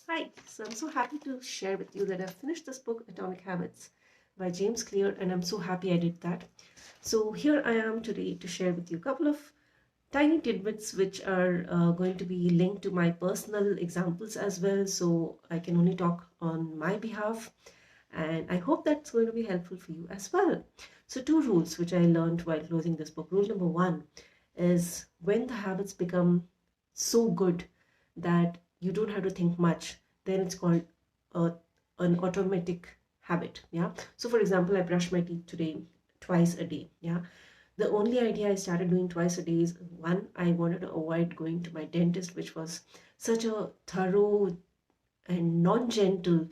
Hi, so I'm so happy to share with you that I've finished this book, Atomic Habits by James Clear, and I'm so happy I did that. So here I am today to share with you a couple of tiny tidbits which are going to be linked to my personal examples as well. So I can only talk on my behalf, and I hope that's going to be helpful for you as well. So, two rules which I learned while closing this book. Rule number one is when the habits become so good that you don't have to think much, then it's called a, an automatic habit. Yeah. So, for example, I brush my teeth today twice a day. Yeah. The only idea I started doing twice a day is one, I wanted to avoid going to my dentist, which was such a thorough and non gentle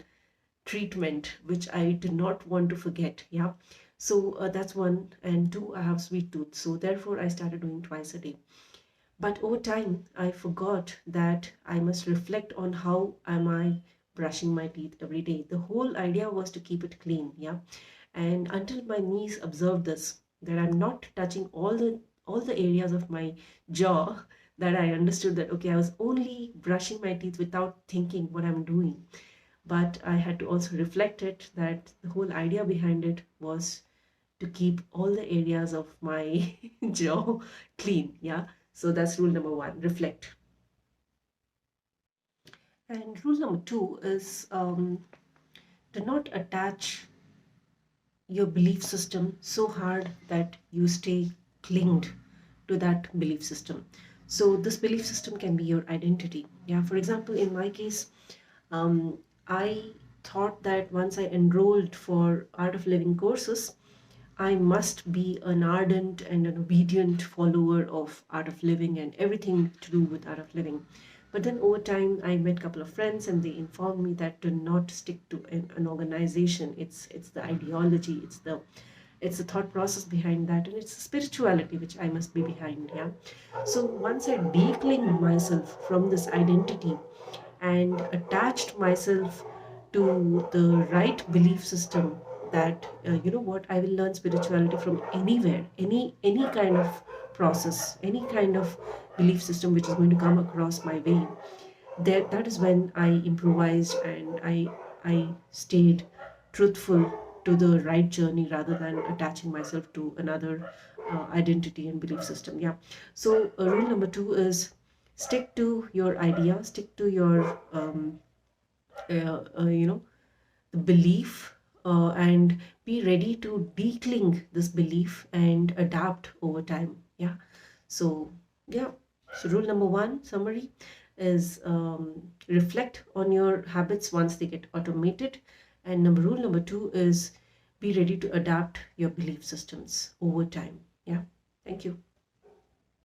treatment, which I did not want to forget. Yeah. So that's one. And two, I have sweet tooth. So therefore, I started doing twice a day. But over time, I forgot that I must reflect on how am I brushing my teeth every day. The whole idea was to keep it clean. Yeah. And until my niece observed this, that I'm not touching all the areas of my jaw, that I understood that okay, I was only brushing my teeth without thinking what I'm doing. But I had to also reflect it that the whole idea behind it was to keep all the areas of my jaw clean. Yeah. So that's rule number one, reflect. And rule number two is do not attach your belief system so hard that you stay clinged to that belief system. So this belief system can be your identity. Yeah. For example, in my case, um, I thought that once I enrolled for Art of Living courses, I must be an ardent and an obedient follower of Art of Living and everything to do with Art of Living. But then over time, I met a couple of friends and they informed me that to not stick to an organization. It's the ideology, it's the thought process behind that, and it's the spirituality which I must be behind. Yeah. So once I declinged myself from this identity and attached myself to the right belief system, that you know what, I will learn spirituality from anywhere, any kind of process, any kind of belief system which is going to come across my way. That is when I improvised and I stayed truthful to the right journey rather than attaching myself to another identity and belief system. Yeah. So rule number two is stick to your idea, stick to your you know, the belief, and be ready to decling this belief and adapt over time. Yeah. So yeah. So rule number one summary is reflect on your habits once they get automated, and rule number two is be ready to adapt your belief systems over time. Yeah. Thank you.